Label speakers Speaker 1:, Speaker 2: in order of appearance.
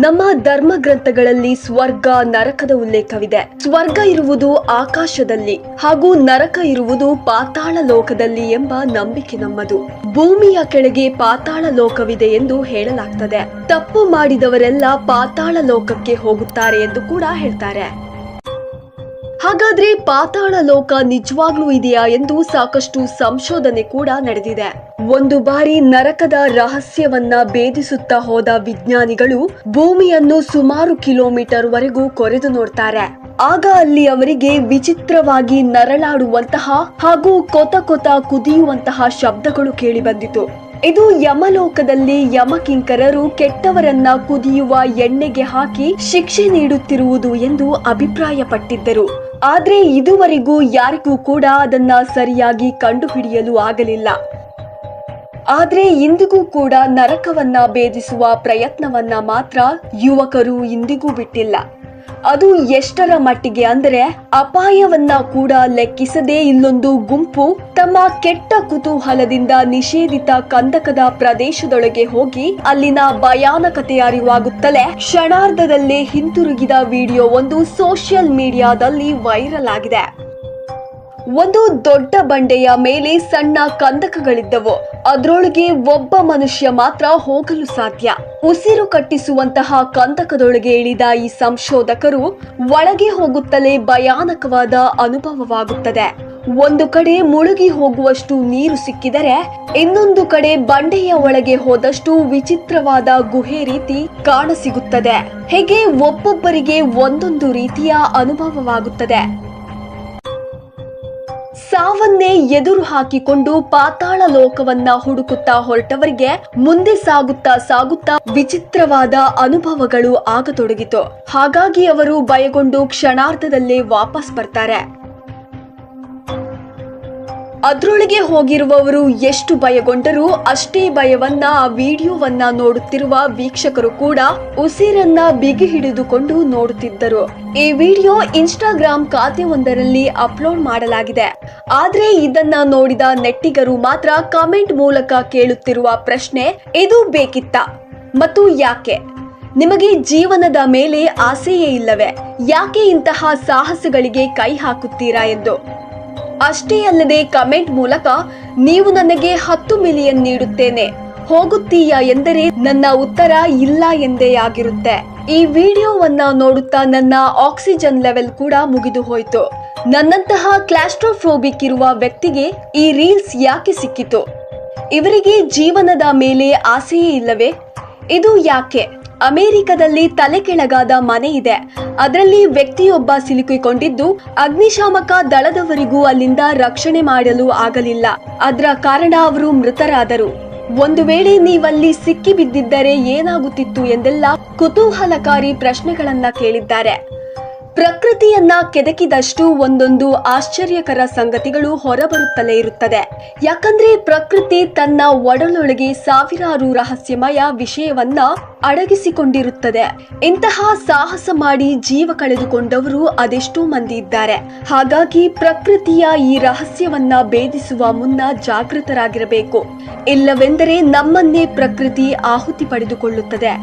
Speaker 1: ನಮ್ಮ ಧರ್ಮ ಗ್ರಂಥಗಳಲ್ಲಿ ಸ್ವರ್ಗ ನರಕದ ಉಲ್ಲೇಖವಿದೆ. ಸ್ವರ್ಗ ಇರುವುದು ಆಕಾಶದಲ್ಲಿ ಹಾಗೂ ನರಕ ಇರುವುದು ಪಾತಾಳ ಲೋಕದಲ್ಲಿ ಎಂಬ ನಂಬಿಕೆ ನಮ್ಮದು. ಭೂಮಿಯ ಕೆಳಗೆ ಪಾತಾಳ ಲೋಕವಿದೆ ಎಂದು ಹೇಳಲಾಗ್ತದೆ. ತಪ್ಪು ಮಾಡಿದವರೆಲ್ಲ ಪಾತಾಳ ಲೋಕಕ್ಕೆ ಹೋಗುತ್ತಾರೆ ಎಂದು ಕೂಡ ಹೇಳ್ತಾರೆ. ಹಾಗಾದ್ರೆ ಪಾತಾಳ ಲೋಕ ನಿಜವಾಗ್ಲೂ ಇದೆಯಾ ಎಂದು ಸಾಕಷ್ಟು ಸಂಶೋಧನೆ ಕೂಡ ನಡೆದಿದೆ. ಒಂದು ಬಾರಿ ನರಕದ ರಹಸ್ಯವನ್ನ ಭೇದಿಸುತ್ತಾ ಹೋದ ವಿಜ್ಞಾನಿಗಳು ಭೂಮಿಯನ್ನು ಸುಮಾರು ಕಿಲೋಮೀಟರ್ ವರೆಗೂ ಕೊರೆದು ನೋಡ್ತಾರೆ. ಆಗ ಅಲ್ಲಿ ಅವರಿಗೆ ವಿಚಿತ್ರವಾಗಿ ನರಳಾಡುವಂತಹ ಹಾಗೂ ಕೊತ ಕೊತ ಕುದಿಯುವಂತಹ ಶಬ್ದಗಳು ಕೇಳಿ ಬಂದಿತು. ಇದು ಯಮಲೋಕದಲ್ಲಿ ಯಮಕಿಂಕರರು ಕೆಟ್ಟವರನ್ನ ಕುದಿಯುವ ಎಣ್ಣೆಗೆ ಹಾಕಿ ಶಿಕ್ಷೆ ನೀಡುತ್ತಿರುವುದು ಎಂದು ಅಭಿಪ್ರಾಯಪಟ್ಟಿದ್ದರು. ಆದ್ರೆ ಇದುವರೆಗೂ ಯಾರಿಗೂ ಕೂಡ ಅದನ್ನ ಸರಿಯಾಗಿ ಕಂಡುಹಿಡಿಯಲು ಆಗಲಿಲ್ಲ. ಆದ್ರೆ ಇಂದಿಗೂ ಕೂಡ ನರಕವನ್ನ ಭೇದಿಸುವ ಪ್ರಯತ್ನವನ್ನ ಮಾತ್ರ ಯುವಕರು ಇಂದಿಗೂ ಬಿಟ್ಟಿಲ್ಲ. ಅದು ಎಷ್ಟರ ಮಟ್ಟಿಗೆ ಅಂದರೆ ಅಪಾಯವನ್ನ ಕೂಡ ಲೆಕ್ಕಿಸದೆ ಇಲ್ಲೊಂದು ಗುಂಪು ತಮ್ಮ ಕೆಟ್ಟ ಕುತೂಹಲದಿಂದ ನಿಷೇಧಿತ ಕಂದಕದ ಪ್ರದೇಶದೊಳಗೆ ಹೋಗಿ ಅಲ್ಲಿನ ಭಯಾನಕತೆ ಅರಿವಾಗುತ್ತಲೇ ಕ್ಷಣಾರ್ಧದಲ್ಲೇ ಹಿಂತಿರುಗಿದ ವಿಡಿಯೋ ಒಂದು ಸೋಷಿಯಲ್ ಮೀಡಿಯಾದಲ್ಲಿ ವೈರಲ್ ಆಗಿದೆ. ಒಂದು ದೊಡ್ಡ ಬಂಡೆಯ ಮೇಲೆ ಸಣ್ಣ ಕಂದಕಗಳಿದ್ದವು. ಅದರೊಳಗೆ ಒಬ್ಬ ಮನುಷ್ಯ ಮಾತ್ರ ಹೋಗಲು ಸಾಧ್ಯ. ಉಸಿರು ಕಟ್ಟಿಸುವಂತಹ ಕಂದಕದೊಳಗೆ ಇಳಿದ ಈ ಸಂಶೋಧಕರು ಒಳಗೆ ಹೋಗುತ್ತಲೇ ಭಯಾನಕವಾದ ಅನುಭವವಾಗುತ್ತದೆ. ಒಂದು ಕಡೆ ಮುಳುಗಿ ಹೋಗುವಷ್ಟು ನೀರು ಸಿಕ್ಕಿದರೆ ಇನ್ನೊಂದು ಕಡೆ ಬಂಡೆಯ ಒಳಗೆ ಹೋದಷ್ಟು ವಿಚಿತ್ರವಾದ ಗುಹೆ ರೀತಿ ಕಾಣಸಿಗುತ್ತದೆ. ಹೇಗೆ ಒಬ್ಬೊಬ್ಬರಿಗೆ ಒಂದೊಂದು ರೀತಿಯ ಅನುಭವವಾಗುತ್ತದೆ. ಸಾವನ್ನೇ ಎದುರು ಹಾಕಿಕೊಂಡು ಪಾತಾಳ ಲೋಕವನ್ನ ಹುಡುಕುತ್ತಾ ಹೊರಟವರಿಗೆ ಮುಂದೆ ಸಾಗುತ್ತಾ ವಿಚಿತ್ರವಾದ ಅನುಭವಗಳು ಆಗತೊಡಗಿತು. ಹಾಗಾಗಿ ಅವರು ಭಯಗೊಂಡು ಕ್ಷಣಾರ್ಧದಲ್ಲೇ ವಾಪಸ್ ಬರ್ತಾರೆ. ಅದ್ರೊಳಗೆ ಹೋಗಿರುವವರು ಎಷ್ಟು ಭಯಗೊಂಡರೂ ಅಷ್ಟೇ ಭಯವನ್ನ ಆ ವಿಡಿಯೋವನ್ನ ನೋಡುತ್ತಿರುವ ವೀಕ್ಷಕರು ಕೂಡ ಉಸಿರನ್ನ ಬಿಗಿ ಹಿಡಿದುಕೊಂಡು ನೋಡುತ್ತಿದ್ದರು. ಈ ವಿಡಿಯೋ ಇನ್ಸ್ಟಾಗ್ರಾಮ್ ಖಾತೆಯೊಂದರಲ್ಲಿ ಅಪ್ಲೋಡ್ ಮಾಡಲಾಗಿದೆ. ಆದ್ರೆ ಇದನ್ನ ನೋಡಿದ ನೆಟ್ಟಿಗರು ಮಾತ್ರ ಕಾಮೆಂಟ್ ಮೂಲಕ ಕೇಳುತ್ತಿರುವ ಪ್ರಶ್ನೆ, ಇದು ಬೇಕಿತ್ತ ಮತ್ತು ಯಾಕೆ? ನಿಮಗೆ ಜೀವನದ ಮೇಲೆ ಆಸೆಯೇ ಇಲ್ಲವೇ? ಯಾಕೆ ಇಂತಹ ಸಾಹಸಗಳಿಗೆ ಕೈ ಹಾಕುತ್ತೀರಾ ಎಂದು. ಅಷ್ಟೇ ಅಲ್ಲದೆ ಕಮೆಂಟ್ ಮೂಲಕ ನೀವು ನನಗೆ 10 ಮಿಲಿಯನ್ ನೀಡುತ್ತೇನೆ, ಹೋಗುತ್ತೀಯಾ ಎಂದರೆ ನನ್ನ ಉತ್ತರ ಇಲ್ಲ ಎಂದೇ ಆಗಿರುತ್ತೆ. ಈ ವಿಡಿಯೋವನ್ನ ನೋಡುತ್ತಾ ನನ್ನ ಆಕ್ಸಿಜನ್ ಲೆವೆಲ್ ಕೂಡ ಮುಗಿದು ಹೋಯ್ತು. ನನ್ನಂತಹ ಕ್ಲಾಸ್ಟ್ರೋಫೋಬಿಕ್ ಇರುವ ವ್ಯಕ್ತಿಗೆ ಈ ರೀಲ್ಸ್ ಯಾಕೆ ಸಿಕ್ಕಿತು? ಇವರಿಗೆ ಜೀವನದ ಮೇಲೆ ಆಸೆಯೇ ಇಲ್ಲವೇ? ಇದು ಯಾಕೆ? ಅಮೆರಿಕದಲ್ಲಿ ತಲೆ ಕೆಳಗಾದ ಮನೆ ಇದೆ. ಅದರಲ್ಲಿ ವ್ಯಕ್ತಿಯೊಬ್ಬ ಸಿಲುಕಿಕೊಂಡಿದ್ದು ಅಗ್ನಿಶಾಮಕ ದಳದವರಿಗೂ ಅಲ್ಲಿಂದ ರಕ್ಷಣೆ ಮಾಡಲು ಆಗಲಿಲ್ಲ. ಅದರ ಕಾರಣ ಅವರು ಮೃತರಾದರು. ಒಂದು ವೇಳೆ ನೀವಲ್ಲಿ ಸಿಕ್ಕಿ ಬಿದ್ದಿದ್ದರೆ ಏನಾಗುತ್ತಿತ್ತು ಎಂದೆಲ್ಲ ಕುತೂಹಲಕಾರಿ ಪ್ರಶ್ನೆಗಳನ್ನ ಕೇಳಿದ್ದಾರೆ. ಪ್ರಕೃತಿಯನ್ನ ಕೆದಕಿದಷ್ಟು ಒಂದೊಂದು ಆಶ್ಚರ್ಯಕರ ಸಂಗತಿಗಳು ಹೊರಬರುತ್ತಲೇ ಇರುತ್ತದೆ. ಯಾಕಂದ್ರೆ ಪ್ರಕೃತಿ ತನ್ನ ಒಡಲೊಳಗೆ ಸಾವಿರಾರು ರಹಸ್ಯಮಯ ವಿಷಯವನ್ನ ಅಡಗಿಸಿಕೊಂಡಿರುತ್ತದೆ. ಇಂತಹ ಸಾಹಸ ಮಾಡಿ ಜೀವ ಕಳೆದುಕೊಂಡವರು ಅದೆಷ್ಟೋ ಮಂದಿ ಇದ್ದಾರೆ. ಹಾಗಾಗಿ ಪ್ರಕೃತಿಯ ಈ ರಹಸ್ಯವನ್ನ ಭೇದಿಸುವ ಮುನ್ನ ಜಾಗೃತರಾಗಿರಬೇಕು. ಇಲ್ಲವೆಂದರೆ ನಮ್ಮನ್ನೇ ಪ್ರಕೃತಿ ಆಹುತಿ ಪಡೆದುಕೊಳ್ಳುತ್ತದೆ.